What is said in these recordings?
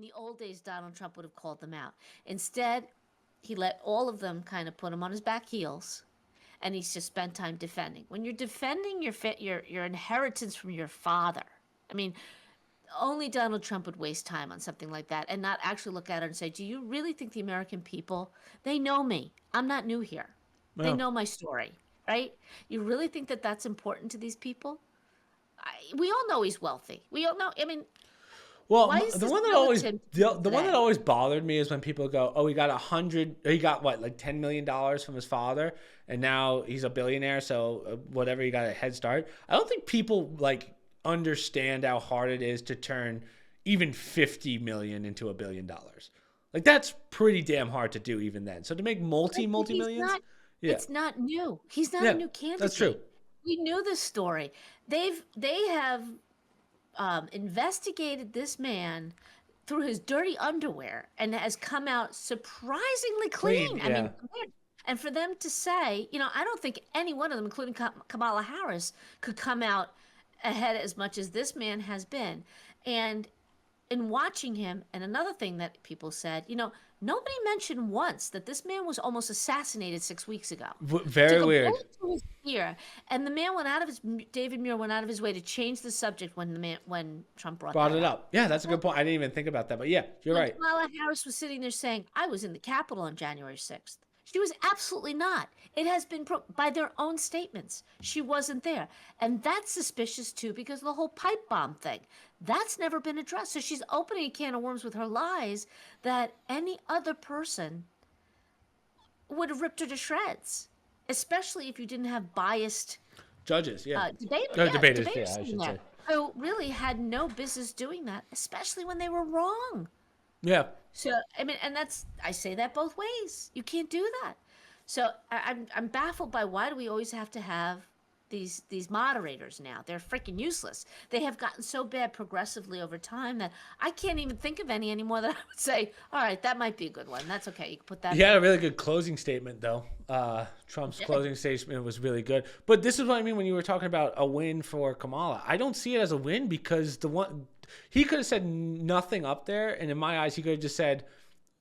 In the old days, Donald Trump would have called them out. Instead, he let all of them kind of put him on his back heels, and he's just spent time defending. When you're defending your inheritance from your father, I mean, only Donald Trump would waste time on something like that and not actually look at it and say, "Do you really think the American people, they know me? I'm not new here. They Well, know my story, right? You really think that that's important to these people?" We all know he's wealthy. We all know. I mean, well, why is the this one that always relative to the, him the one that today? always bothered me is when people go, "Oh, he got 100. He got what, like $10 million from his father, and now he's a billionaire. So whatever, he got a head start." I don't think people like understand how hard it is to turn even 50 million into $1 billion. Like that's pretty damn hard to do even then. So to make But multi he's millions, not. yeah, It's not new. He's not a yeah, new that's true. candidate. We knew this story. They have investigated this man through his dirty underwear and has come out surprisingly Clean, clean. I yeah. mean, and for them to say, I don't think any one of them, including Kamala Harris, could come out ahead as much as this man has been. And in watching him, and another thing that people said, nobody mentioned once that this man was almost assassinated 6 weeks ago. Very Took a weird. bullet to his ear, and the man went out of his David Muir went out of his way to change the subject when Trump brought Brought that it up. up. Yeah, that's a good point. I didn't even think about that, but yeah, you're When right. Kamala Harris was sitting there saying, "I was in the Capitol on January 6th." She was absolutely not. It has been by their own statements. She wasn't there. And that's suspicious too because of the whole pipe bomb thing. That's never been addressed. So she's opening a can of worms with her lies that any other person would have ripped her to shreds, especially if you didn't have biased Judges, yeah. Debaters, yeah, debaters I sitting should there say. who really had no business doing that, especially when they were wrong. Yeah. So I mean, and I say that both ways. You can't do that. So I'm baffled by why do we always have to have these moderators now? They're freaking useless. They have gotten so bad progressively over time that I can't even think of any anymore that I would say, all right, that might be a good one. That's okay. You can put that He had there. a really good closing statement, though. Trump's closing statement was really good. But this is what I mean when you were talking about a win for Kamala. I don't see it as a win because he could have said nothing up there, and in my eyes, he could have just said,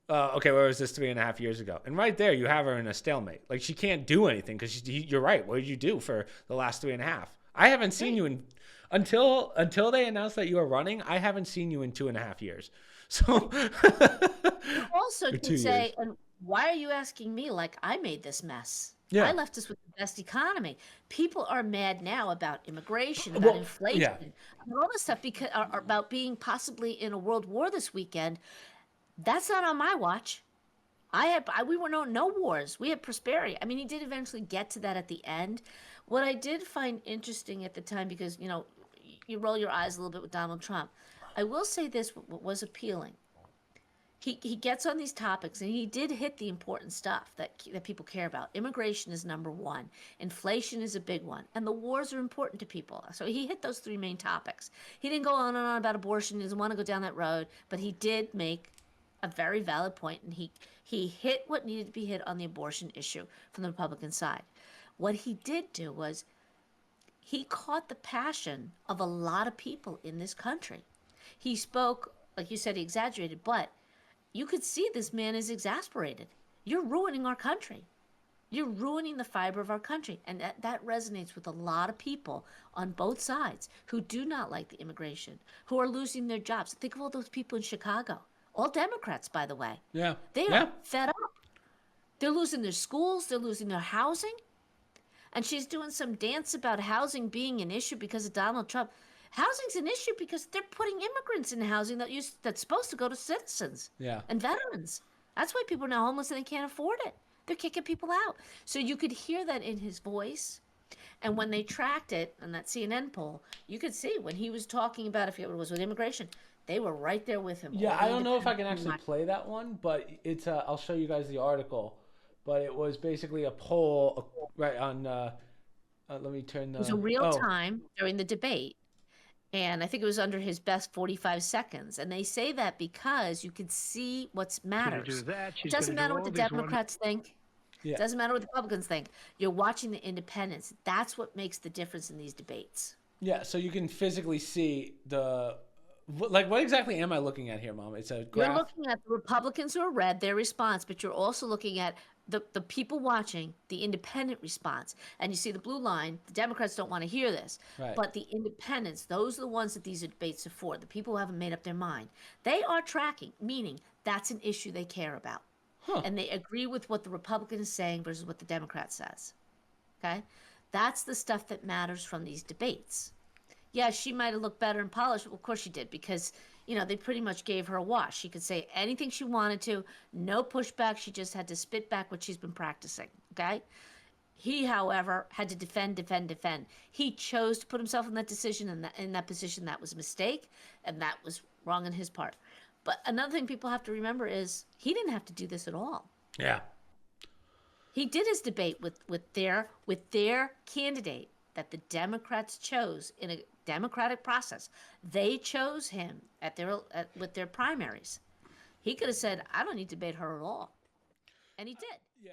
"Okay, where was this 3.5 years ago?" And right there, you have her in a stalemate. Like she can't do anything because you're right. What did you do for the last 3.5? I haven't seen Right. you in until they announced that you are running. I haven't seen you in 2.5 years. So You also or could 2 years. say, and why are you asking me like I made this mess? I Yeah. left us with the best economy. People are mad now about immigration, about Well, yeah. inflation, about all this stuff because or about being possibly in a world war this weekend. That's not on my watch. We were no wars. We had prosperity. I mean, he did eventually get to that at the end. What I did find interesting at the time, because you roll your eyes a little bit with Donald Trump. I will say this: what was appealing. He gets on these topics, and he did hit the important stuff that people care about. Immigration is number one. Inflation is a big one, and the wars are important to people. So he hit those three main topics. He didn't go on and on about abortion. He doesn't want to go down that road, but he did make a very valid point, and he hit what needed to be hit on the abortion issue from the Republican side. What he did do was he caught the passion of a lot of people in this country. He spoke, like you said, he exaggerated, but you could see this man is exasperated. You're ruining our country. You're ruining the fiber of our country. And that resonates with a lot of people on both sides who do not like the immigration, who are losing their jobs. Think of all those people in Chicago. All Democrats, by the way. Yeah. They are Yeah. fed up. They're losing their schools, they're losing their housing. And she's doing some dance about housing being an issue because of Donald Trump. Housing's an issue because they're putting immigrants in housing that's supposed to go to citizens Yeah. and veterans. That's why people are now homeless and they can't afford it. They're kicking people out. So you could hear that in his voice. And when they tracked it on that CNN poll, you could see when he was talking about if it was with immigration, they were right there with him. Yeah, All I the don't know if I independents. can actually play that one, but it's I'll show you guys the article. But it was basically a poll right on let me turn It was a the real oh, time during the debate. And I think it was under his best 45 seconds. And they say that because you could see what She's going to do matters. that. It She's going doesn't to do matter what all the these wonderful. Democrats think. It yeah. doesn't matter what the Republicans think. You're watching the independents. That's what makes the difference in these debates. Yeah, so you can physically see the What exactly am I looking at here, Mom? It's a You're graph. looking at the Republicans who are red, their response, but you're also looking at the people watching, the independent response. And you see the blue line, the Democrats don't want to hear this, Right. but the independents, those are the ones that these debates are for, the people who haven't made up their mind. They are tracking, meaning that's an issue they care about. Huh. And they agree with what the Republican is saying versus what the Democrat says. Okay? That's the stuff that matters from these debates. Yeah, she might have looked better and polished. Well, of course she did, because they pretty much gave her a wash. She could say anything she wanted to, no pushback. She just had to spit back what she's been practicing. Okay. He, however, had to defend, defend, defend. He chose to put himself in that decision and in that position. That was a mistake, and that was wrong on his part. But another thing people have to remember is he didn't have to do this at all. Yeah. He did his debate with their candidate that the Democrats chose in a democratic process. They chose him with their primaries. He could have said, "I don't need to debate her at all," and he did. Yeah.